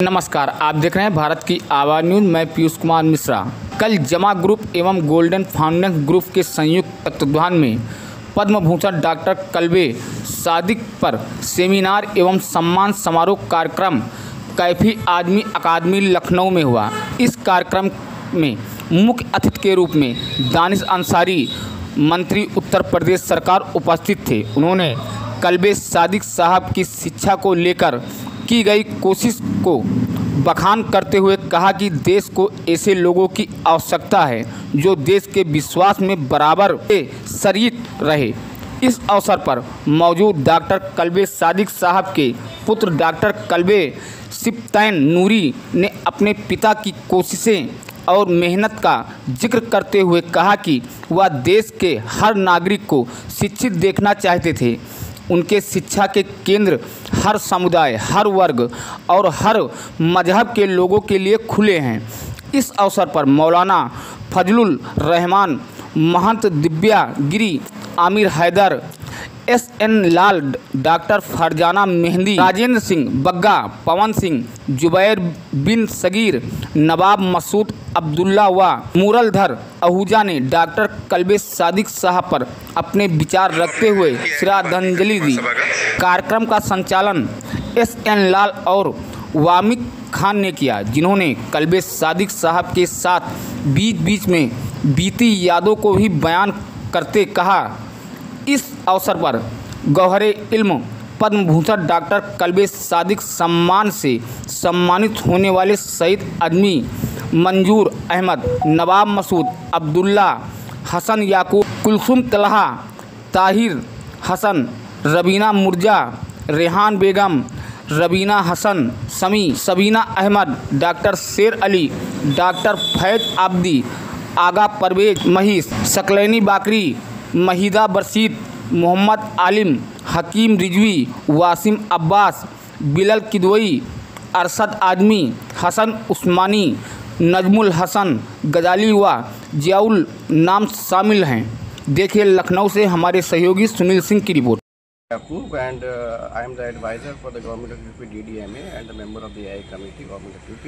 नमस्कार, आप देख रहे हैं भारत की आवाज़ न्यूज़। मैं पीयूष कुमार मिश्रा। कल जमा ग्रुप एवं गोल्डन फाउंडेशन ग्रुप के संयुक्त तत्वाधान में पद्म भूषण डॉक्टर कल्बे सादिक पर सेमिनार एवं सम्मान समारोह कार्यक्रम कैफी आजमी अकादमी लखनऊ में हुआ। इस कार्यक्रम में मुख्य अतिथि के रूप में दानिश अंसारी, मंत्री उत्तर प्रदेश सरकार, उपस्थित थे। उन्होंने कल्बे सादिक साहब की शिक्षा को लेकर की गई कोशिश को बखान करते हुए कहा कि देश को ऐसे लोगों की आवश्यकता है जो देश के विश्वास में बराबर शरीक रहे। इस अवसर पर मौजूद डॉक्टर कल्बे सादिक साहब के पुत्र डॉक्टर कल्बे सिप्तैन नूरी ने अपने पिता की कोशिशें और मेहनत का जिक्र करते हुए कहा कि वह देश के हर नागरिक को शिक्षित देखना चाहते थे। उनके शिक्षा के केंद्र हर समुदाय, हर वर्ग और हर मजहब के लोगों के लिए खुले हैं। इस अवसर पर मौलाना फजलुल रहमान, महंत दिव्या गिरी, आमिर हैदर, SN लाल, डॉक्टर फरजाना मेहंदी, राजेंद्र सिंह बग्गा, पवन सिंह, जुबैर बिन सगीर, नवाब मसूद अब्दुल्ला व मुरलधर आहूजा ने डॉक्टर कल्बे सादिक साहब पर अपने विचार रखते हुए श्रद्धांजलि दी। कार्यक्रम का संचालन SN लाल और वामिक खान ने किया, जिन्होंने कल्बे सादिक साहब के साथ बीच बीच में बीती यादों को भी बयान करते कहा। इस अवसर पर गौहरे इल्म पद्म भूषण डॉक्टर कल्बे सादिक सम्मान से सम्मानित होने वाले शहीद आजमी मंजूर अहमद, नवाब मसूद अब्दुल्ला, हसन याकूब, कुलसुम तलहा, ताहिर हसन, रबीना मुर्जा, रेहान बेगम, रबीना हसन समी, सबीना अहमद, डॉक्टर शेर अली, डॉक्टर फैज आबदी, आगा परवेज महीस, सकलैनी बाकरी, महिदा बरसीद, मोहम्मद आलिम, हकीम रिजवी, वासिम अब्बास, बिलल किदवई, अरशद आजमी, हसन उस्मानी, नजमुल हसन गजाली व जियाउल नाम शामिल हैं। देखिए लखनऊ से हमारे सहयोगी सुनील सिंह की report. And I am the advisor for the government of UP DDMA and the member of the AI committee, government of UP.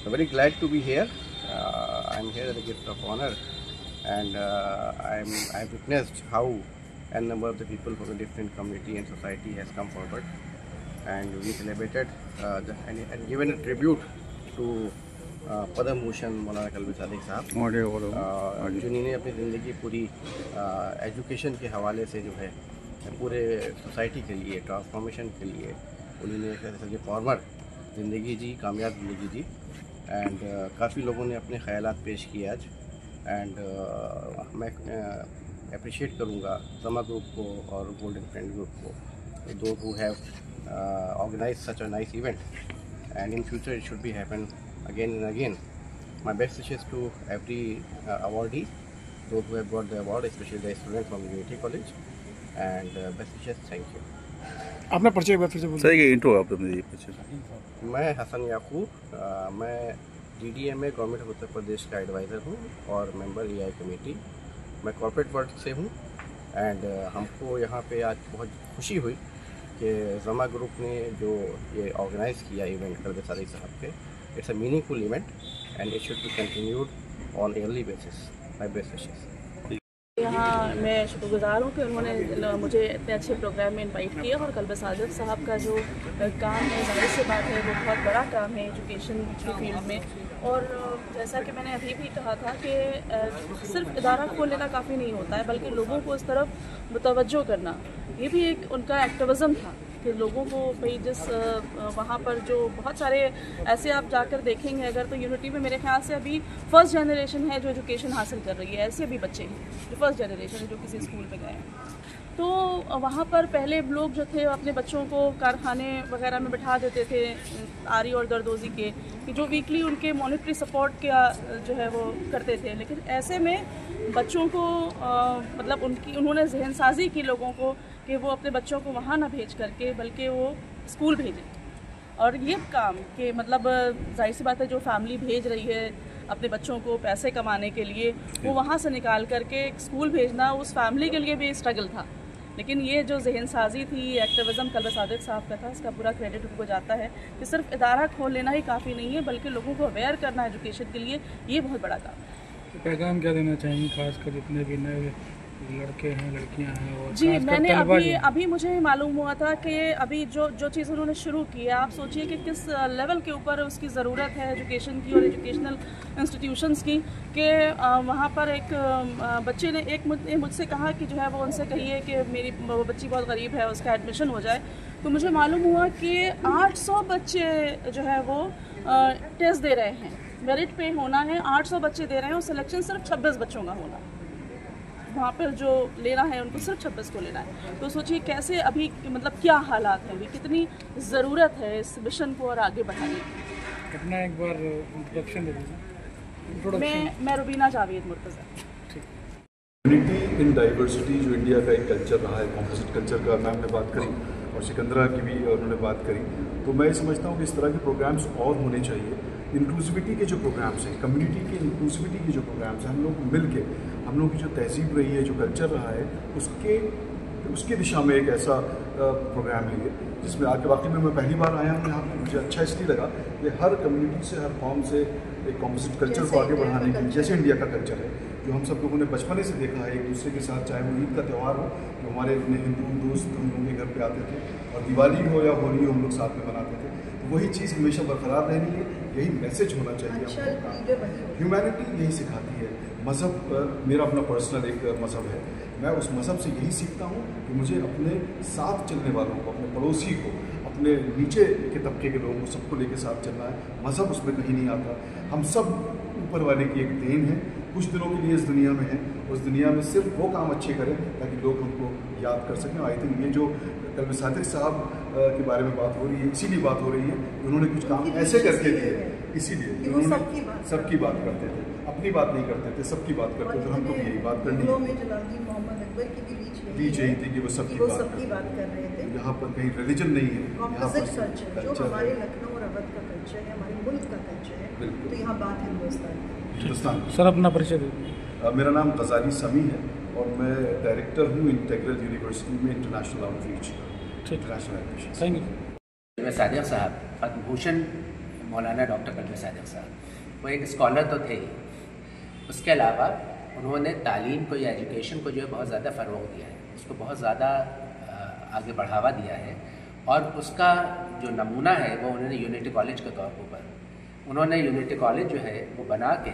So very glad to be here. I am here as a guest of honor, and I have witnessed how a number of the people from the different community and society has come forward, and we celebrated and given a tribute to Padma Bhushan मौलाना कल्बे सादिक साहब, जिन्होंने अपनी ज़िंदगी पूरी education के हवाले से जो है पूरे सोसाइटी के लिए ट्रांसफॉर्मेशन के लिए उन्होंने एक फॉर्मर ज़िंदगी जी, कामयाब ज़िंदगी जी। एंड काफ़ी लोगों ने अपने ख्यालात पेश किए आज। एंड मैं अप्रिशिएट करूँगा समा ग्रुप को और गोल्डन फ्रेंड ग्रुप को, those who have organized such a nice event, and in future it should be happen again and again. My best wishes to every awardee, those who have got the award, especially the students from Unity College, and best wishes. Thank you. आपने परिचय बात फिर से बोलिए। Sir ये intro आप अपने परिचय। मैं हसन याकूब, मैं DDMA government of Uttar Pradesh का एडवाइज़र हूँ और मेंबर AI कमेटी। मैं कॉर्पोरेट वर्ल्ड से हूँ, एंड हमको यहाँ पे आज बहुत खुशी हुई कि जमा ग्रुप ने जो ये ऑर्गेनाइज़ किया इवेंट कल्बे सादिक साहब के। It's a meaningful event and it should be continued on yearly basis. My best wishes. यहाँ मैं शुक्रगुजार हूँ कि उन्होंने मुझे इतने अच्छे प्रोग्राम में इनवाइट किया, और कल्बे सादिक साहब का जो काम है, जाहिर सी बात है वो बहुत बड़ा काम है एजुकेशन के फील्ड में। और जैसा कि मैंने अभी भी कहा था कि सिर्फ इदारा खोल लेना काफ़ी नहीं होता है, बल्कि लोगों को इस तरफ मुतवज्जो करना, ये भी एक उनका एक्टिविज़म था कि लोगों को भाई जिस वहाँ पर जो बहुत सारे ऐसे आप जाकर देखेंगे अगर, तो यूनिटी में मेरे ख्याल से अभी फर्स्ट जनरेशन है जो एजुकेशन हासिल कर रही है। ऐसे भी बच्चे हैं जो फर्स्ट जनरेशन है जो किसी स्कूल में गए हैं। तो वहाँ पर पहले लोग जो थे अपने बच्चों को कारखाने वगैरह में बिठा देते थे आरी और दरदोजी के, कि जो वीकली उनके मॉनिटरी सपोर्ट का जो है वो करते थे। लेकिन ऐसे में बच्चों को मतलब उन्होंने जहन साजी की लोगों को कि वो अपने बच्चों को वहाँ ना भेज करके बल्कि वो स्कूल भेजें। और ये काम कि मतलब जाहिर सी बात है जो फैमिली भेज रही है अपने बच्चों को पैसे कमाने के लिए, वो वहाँ से निकाल करके स्कूल भेजना उस फैमिली के लिए भी स्ट्रगल था। लेकिन ये जो जहन साजी थी, एक्टिविज़म कल्बे सादिक साहब का था, इसका पूरा क्रेडिट उनको जाता है कि सिर्फ इदारा खोल लेना ही काफ़ी नहीं है, बल्कि लोगों को अवेयर करना एजुकेशन के लिए, ये बहुत बड़ा काम है। तो पैगाम क्या देना चाहेंगे खासकर जितने भी नए लड़के हैं, लड़कियां हैं और जी, खासकर मैंने तलबा अभी मुझे मालूम हुआ था कि अभी जो चीज़ उन्होंने शुरू की है, आप सोचिए कि किस लेवल के ऊपर उसकी ज़रूरत है एजुकेशन की और एजुकेशनल इंस्टीट्यूशंस की, कि वहाँ पर एक बच्चे ने मुझसे कहा कि जो है वो उनसे कहिए कि मेरी बच्ची बहुत गरीब है, उसका एडमिशन हो जाए। तो मुझे मालूम हुआ कि 800 बच्चे जो है वो टेस्ट दे रहे हैं, मेरिट पे होना है, 800 बच्चे दे रहे हैं और सिलेक्शन सिर्फ 26 बच्चों का होना, वहाँ पर जो लेना है उनको सिर्फ 26 को लेना है। तो सोचिए कैसे अभी मतलब क्या हालात हैं, अभी कितनी ज़रूरत है इस मिशन को और आगे बढ़ाने की। अपना एक बार इंट्रोडक्शन दे दीजिए। मैं Rubina Javed Murtaza. Unity in diversity जो इंडिया का एक कल्चर रहा है, कॉम्पोजिट कल्चर का मैम ने बात करी और सिकंदरा की भी उन्होंने बात करी, तो मैं समझता हूँ कि इस तरह के प्रोग्राम्स और होने चाहिए। इंक्लूसिविटी के जो प्रोग्राम्स हैं, कम्युनिटी की इंक्लूसिविटी के जो प्रोग्राम्स हैं, हम लोग मिल के, हम लोग की जो तहजीब रही है, जो कल्चर रहा है, उसके दिशा में एक ऐसा प्रोग्राम है ये, जिसमें आके वाकई में मैं पहली बार आया हूँ यहाँ पे। मुझे अच्छा इसलिए लगा कि हर कम्युनिटी से, हर कॉम से एक कॉम्पोजिट कल्चर को आगे बढ़ाने की, जैसे इंडिया का कल्चर है जो हम सब लोगों ने बचपने से देखा है एक दूसरे के साथ, चाहे वो ईद का त्यौहार हो, जो हमारे अपने हिंदू दोस्त हम लोगों के घर पे आते थे, और दिवाली हो या होली हो, हम लोग साथ में मनाते थे। तो वही चीज़ हमेशा बरकरार रहनी है, यही मैसेज होना चाहिए हम लोगों का। ह्यूमैनिटी यही सिखाती है। मज़हब मेरा अपना पर्सनल एक मज़हब है, मैं उस मज़हब से यही सीखता हूँ कि मुझे अपने साथ चलने वालों को, अपने पड़ोसी को, अपने नीचे के तबके के लोगों को, सबको लेके साथ चलना है। मज़हब उसमें कहीं नहीं आता। हम सब ऊपर वाले की एक देन है, कुछ दिनों के लिए इस दुनिया में है, उस दुनिया में सिर्फ वो काम अच्छे करें ताकि लोग हमको याद कर सकें। आई थिंक ये जो कल्बे सादिक साहब के बारे में बात हो रही है, इसीलिए बात हो रही है, उन्होंने कुछ काम ऐसे करके दिए, इसीलिए उन्होंने सबकी बात करते थे, अपनी बात नहीं करते थे, सबकी बात करते थे। हमको भी यही बात करनी है, बीच यही थी कि वो सबकी बात कर रहे थे। यहाँ पर कहीं रिलीजन नहीं है, यहाँ पर जो हमारे लखनऊ और अवध का कल्चर है, हमारे मुल्क का कल्चर है, तो यहाँ बात है हिंदुस्तान। सर अपना परिचय दीजिए। मेरा नाम गजाली समी है और मैं डायरेक्टर हूँ इंटेग्रल यूनिवर्सिटी में international outreach, international admission. Thank you. Kalbe Sadiq साहब, पद्म भूषण मौलाना डॉक्टर कल्बे सादिक साहब, वो एक स्कॉलर तो थे ही, उसके अलावा उन्होंने तालीम को या एजुकेशन को जो है बहुत ज़्यादा फ़रोग़ दिया है, उसको बहुत ज़्यादा आगे बढ़ावा दिया है। और उसका जो नमूना है वो उन्होंने यूनिटी कॉलेज के तौर पर, उन्होंने यूनिटी कॉलेज जो है वो बना के,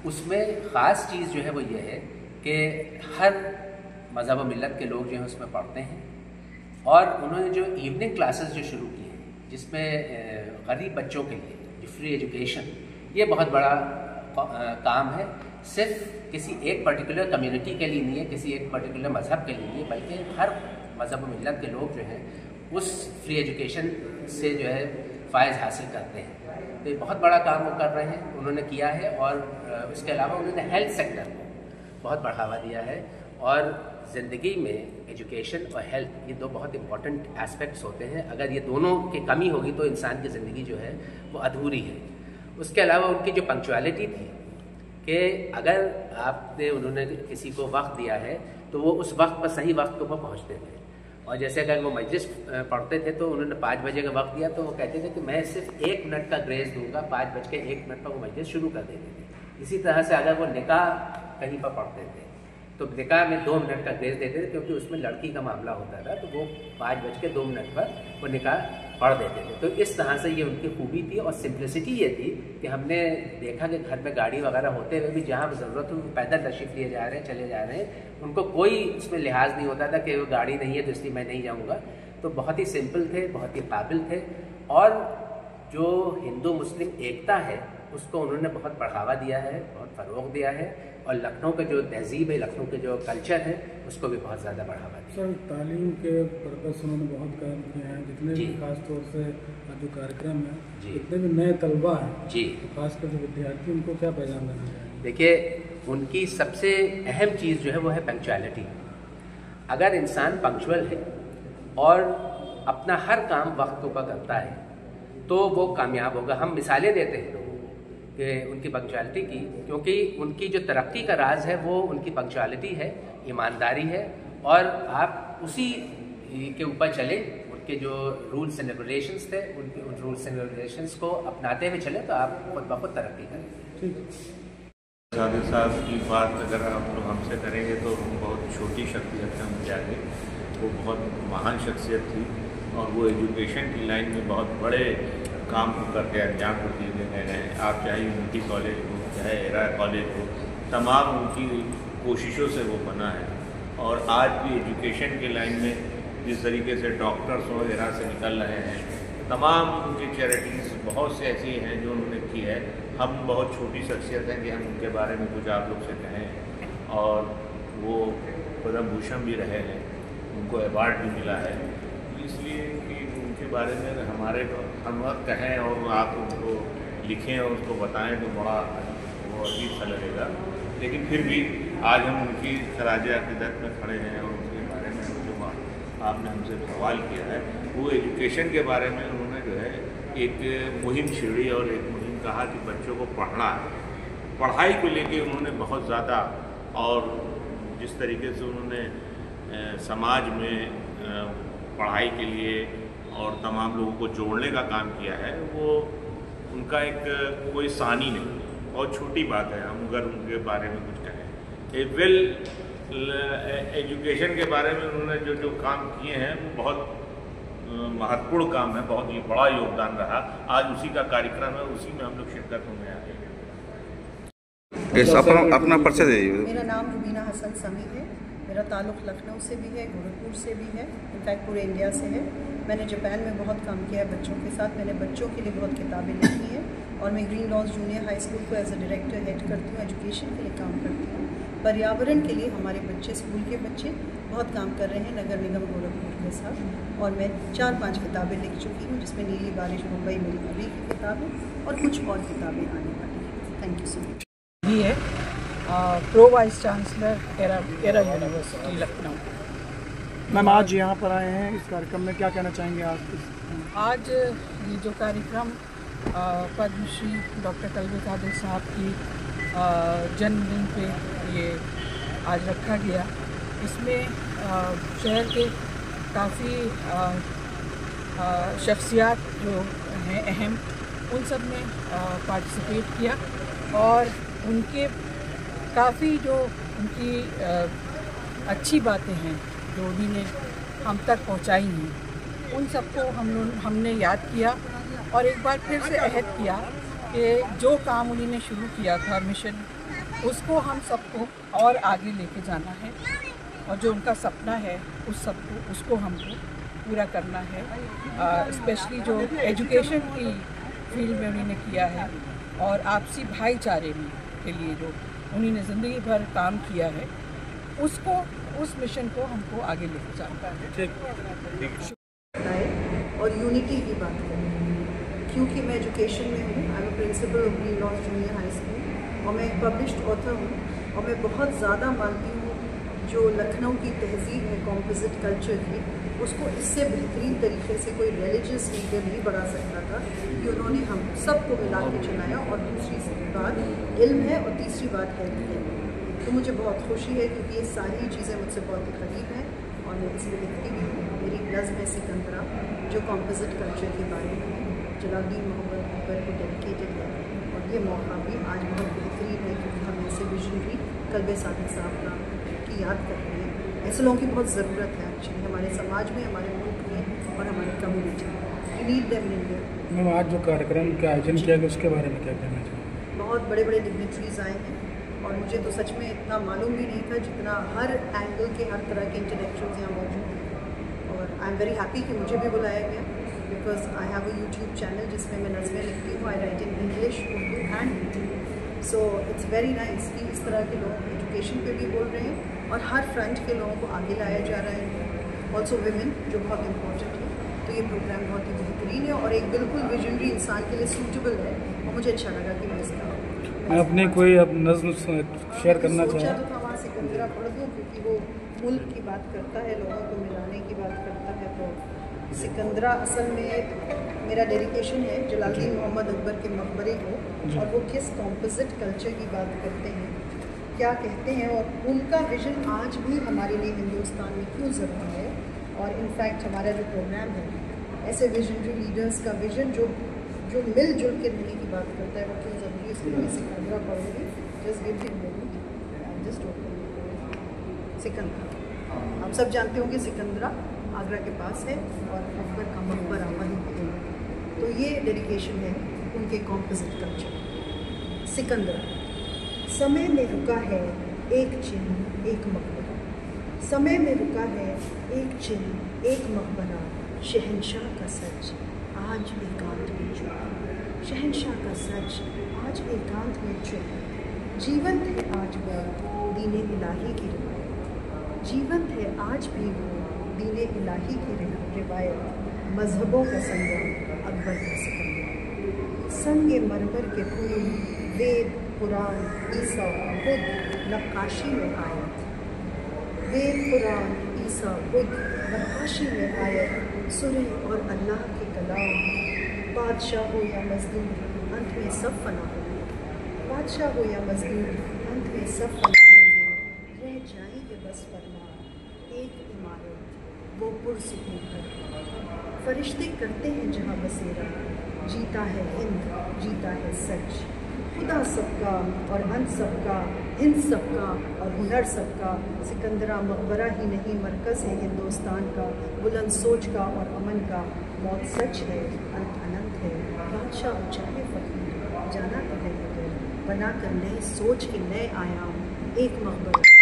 उसमें ख़ास चीज़ जो है वो ये है कि हर मज़हब व मिल्लत के लोग जो हैं उसमें पढ़ते हैं। और उन्होंने जो इवनिंग क्लासेस जो शुरू की हैं, जिसमें गरीब बच्चों के लिए जो फ्री एजुकेशन, ये बहुत बड़ा काम है। सिर्फ किसी एक पर्टिकुलर कम्युनिटी के लिए नहीं है, किसी एक पर्टिकुलर मज़हब के लिए नहीं है, बल्कि हर मज़हब व मिल्लत के लोग जो हैं उस फ्री एजुकेशन से जो है फ़ायदा हासिल करते हैं। तो ये बहुत बड़ा काम वो कर रहे हैं, उन्होंने किया है। और उसके अलावा उन्होंने हेल्थ सेक्टर को बहुत बढ़ावा दिया है। और ज़िंदगी में एजुकेशन और हेल्थ, ये दो बहुत इंपॉर्टेंट एस्पेक्ट्स होते हैं। अगर ये दोनों की कमी होगी तो इंसान की ज़िंदगी जो है वो अधूरी है। उसके अलावा उनकी जो पंक्चुअलिटी थी कि अगर आपने उन्होंने किसी को वक्त दिया है तो वो उस वक्त पर सही वक्त पर पहुँचते थे। और जैसे अगर वो मजलिस पढ़ते थे तो उन्होंने 5 बजे का वक्त दिया तो वो कहते थे कि मैं सिर्फ 1 मिनट का ग्रेस दूंगा, 5:01 पर वो मजलिस शुरू कर देते थे। इसी तरह से अगर वो निकाह कहीं पर पढ़ते थे तो निकाह में 2 मिनट का ग्रेस देते थे, क्योंकि उसमें लड़की का मामला होता था, तो वो 5:02 पर वो निकाह पढ़ देते थे। तो इस तरह से ये उनकी खूबी थी। और सिंप्लिसिटी ये थी कि हमने देखा कि घर में गाड़ी वगैरह होते हुए भी जहाँ ज़रूरत हो पैदल तशरीफ़ लिए जा रहे हैं, चले जा रहे हैं, उनको कोई उसमें लिहाज नहीं होता था कि वो गाड़ी नहीं है तो इसलिए मैं नहीं जाऊँगा। तो बहुत ही सिंपल थे, बहुत ही काबिल थे। और जो हिंदू मुस्लिम एकता है उसको उन्होंने बहुत बढ़ावा दिया है, बहुत फ़रोग़ दिया है। और लखनऊ का जो तहजीब है, लखनऊ के जो कल्चर है, उसको भी बहुत ज़्यादा बढ़ावा दिया। सर तालीम के पर्पज़ से उन्होंने बहुत काम किए हैं, जितने भी खास तौर से जो कार्यक्रम है, जितने भी नए तलबा हैं जी, तो खासकर जो विद्यार्थी, उनको क्या पैगाम देना चाहिए? देखिए, उनकी सबसे अहम चीज़ जो है वो है पंक्चुअलिटी। अगर इंसान पंक्चुअल है और अपना हर काम वक्त पर करता है तो वो कामयाब होगा। हम मिसालें देते हैं लोगों को कि उनकी पंक्चुअलिटी की, क्योंकि उनकी जो तरक्की का राज है वो उनकी पंक्चुअलिटी है, ईमानदारी है। और आप उसी के ऊपर चले, उनके जो रूल्स एंड रेगुलेशंस थे उन रूल्स एंड रेगुलेशंस को अपनाते हुए चले तो आप खुद ब खुद तरक्की करेंगे। सादिक साहब की बात अगर आप लोग हमसे करेंगे तो हम बहुत छोटी शख्सियत हैं उनके आगे। वो बहुत महान शख्सियत थी और वो एजुकेशन की लाइन में बहुत बड़े काम को करके अंजाम को दिए गए हैं। आप चाहे यूनिटी कॉलेज हो, चाहे एरा कॉलेज हो, तमाम उनकी कोशिशों से वो बना है। और आज भी एजुकेशन के लाइन में जिस तरीके से डॉक्टर्स वगैरह से निकल रहे हैं, तमाम उनकी चैरिटीज़ बहुत से ऐसी हैं जो उन्होंने की है। हम बहुत छोटी शख्सियत हैं कि हम उनके बारे में कुछ आप लोग से कहें। और वो पद्म भूषण भी रहे हैं, उनको अवार्ड भी मिला है, इसलिए कि उनके बारे में हमारे हम कहें और आप उनको लिखें और उसको बताएं तो बड़ा वो अजीब सा लगेगा। लेकिन फिर भी आज हम उनकी खराज अक़ीदत में खड़े हैं और उसके बारे में जो आपने हमसे सवाल किया है, वो एजुकेशन के बारे में उन्होंने जो है एक मुहिम छेड़ी और एक मुहिम कहा कि बच्चों को पढ़ना है। पढ़ाई को लेके उन्होंने बहुत ज़्यादा, और जिस तरीके से उन्होंने समाज में पढ़ाई के लिए और तमाम लोगों को जोड़ने का काम किया है, वो उनका एक कोई सानी नहीं, बहुत छोटी बात है हम अगर उनके बारे में कुछ कहें। एजुकेशन के बारे में उन्होंने जो काम किए हैं वो बहुत महत्वपूर्ण काम है, बहुत ही बड़ा योगदान रहा। आज उसी का कार्यक्रम है, उसी में हम लोग शिरकत होने आए हैं। अपना परिचय दीजिए। मेरा नाम रुबीना हसन समी है। मेरा ताल्लुक़ लखनऊ से भी है, गोरखपुर से भी है, इनफैक्ट पूरे इंडिया से है। मैंने जापान में बहुत काम किया है बच्चों के साथ। मैंने बच्चों के लिए बहुत किताबें लिखी हैं और मैं Green Lodge Junior High School को एज ए डायरेक्टर हेड करती हूँ, एजुकेशन के लिए काम करती हूँ। पर्यावरण के लिए हमारे बच्चे, स्कूल के बच्चे बहुत काम कर रहे हैं नगर निगम गोरखपुर के साथ। और मैं 4-5 किताबें लिख चुकी हूँ, जिसमें नीली बारिश मुंबई मेरी अभी की किताब है और कुछ और किताबें आने वाली हैं। Thank you so much. भी है pro vice chancellor era university Lucknow. Ma'am आज यहाँ पर आए हैं, इस कार्यक्रम में क्या कहना चाहेंगे आप? आज ये जो कार्यक्रम पद्मश्री डॉक्टर कल्बे सादिक साहब की जन्मदिन पे ये आज रखा गया, इसमें शहर के काफ़ी शख्सियात जो हैं अहम, उन सब ने पार्टिसिपेट किया और उनके काफ़ी जो उनकी अच्छी बातें हैं जो उन्हीं ने हम तक पहुंचाई हैं, उन सबको हमने याद किया और एक बार फिर से अहद किया कि जो काम उन्हीं ने शुरू किया था मिशन, उसको हम सबको और आगे लेके जाना है और जो उनका सपना है उसको हमको पूरा करना है। स्पेशली जो एजुकेशन की फील्ड में उन्होंने किया है और आपसी भाईचारे के लिए जो उन्होंने ज़िंदगी भर काम किया है, उस मिशन को हमको आगे लेके जाना है। और यूनिटी की बात करें, क्योंकि मैं एजुकेशन में हूँ, I am principal of Green Lodge Junior High School और मैं एक पब्लिश्ड ऑथर हूँ और मैं बहुत ज़्यादा मानती हूँ जो लखनऊ की तहजीब है कॉम्पोजिट कल्चर की, उसको इससे बेहतरीन तरीके से कोई रिलीजियस लीडर नहीं बढ़ा सकता था कि उन्होंने हम सबको मिला के चलाया। और दूसरी बात इल्म है और तीसरी बात हेल्थ है। तो मुझे बहुत खुशी है क्योंकि ये सारी चीज़ें मुझसे बहुत ही करीब हैं और मैं इसमें लिखती भी हूँ। मेरी नज़्म है सिकंदरा जो कॉम्पोजिट कल्चर के बारे में जलालुद्दीन मोहम्मद अकबर को डेडिकेटेड है और ये मौका भी आज बहुत बेहतरीन है क्योंकि हम ऐसे विजनरी कल्बे सादिक साहब की याद कर रहे हैं। ऐसे लोगों की बहुत ज़रूरत है एक्चुअली हमारे समाज में, हमारे मुल्क में और हमारी कम्युनिटी में। We need them in India. Ma'am आज जो कार्यक्रम का आयोजन किया गया उसके बारे में क्या कहना चाहिए? बहुत बड़े बड़े डिग्निटरीज आए हैं और मुझे तो सच में इतना मालूम भी नहीं था जितना हर एंगल के हर तरह के इंटेलेक्चुअल्स यहाँ मौजूद हैं। और आई एम वेरी हैप्पी कि मुझे भी बुलाया गया because I have a YouTube channel जिसमें मैं नज़में लिखती हूँ। I write in English, Urdu and Hindi. So it's very nice कि इस तरह के लोग एजुकेशन पे भी बोल रहे हैं और हर फ्रंट के लोगों को आगे लाया जा रहा है, ऑल्सो विमेन जो बहुत इम्पोर्टेंट है। तो ये प्रोग्राम बहुत ही बेहतरीन है और एक बिल्कुल विजनरी इंसान के लिए सूटेबल है और मुझे अच्छा लगा कि मैं इसका अपने कोई अब नज़्म शेयर करना सोचा चाहें? तो था वहाँ सिकंदरा पढ़ दूँ क्योंकि वो मुल्क की बात करता है, लोगों को मिलाने की बात करता है। तो सिकंदरा असल में मेरा डेडिकेशन है जलालुद्दीन मोहम्मद अकबर के मकबरे को और वो किस कॉम्पोजिट कल्चर की बात करते हैं, क्या कहते हैं और उनका विजन आज भी हमारे लिए हिंदुस्तान में क्यों ज़रूरी है और इनफैक्ट हमारा जो प्रोग्राम है ऐसे विजनरी लीडर्स का विजन जो मिलजुल के रहने की बात करता है वो क्यों ज़रूरी है, इसलिए मैं सिकंदरा पढ़ूँगी। Just give him minute, just open Sikandra. आप सब जानते होंगे सिकंदरा आगरा के पास है और अकबर का मकबरा वहीं पे है। तो ये डेडिकेशन है उनके कॉम्पोजिट कल्चर। सिकंदरा। समय में रुका है एक चिन्ह एक मकबरा, समय में रुका है एक चिन्ह एक मकबरा, शहंशाह का सच आज एकांत में चुप, शहंशाह का सच आज एकांत में चुप। जीवंत है आज वो दीने इलाही की रिवायत, जीवंत है आज भी वो दीने इलाही की रिवायत। मजहबों का संगम अकबर का सिकंदर, संगे मरमर के फूल वेद कुरान ईसा बुद्ध नक्काशी में आयत, वेद कुरान ईसा बुद्ध नक्काशी में आयत। सुरह और अल्लाह के कलाम, बादशाह हो या मजदूर अंत में सब फना होंगे, बादशाह हो या मजदूर अंत में सब फना होंगे। रह जाएंगे बस फरमान एक इमारत वो पुरसुकून कर, फरिश्ते करते हैं जहाँ बसेरा, जीता है हिंद जीता है सच। खुदा सबका और अंत सबका, हिंद सबका और हुनर सबका। सिकंदरा मकबरा ही नहीं मरकज़ है हिंदुस्तान का, बुलंद सोच का और अमन का। मौत सच है अंत अनंत है, बादशाह चाहे फकीर जाना तो है मगर, बना कर नई सोच के नए आयाम एक मकबरा।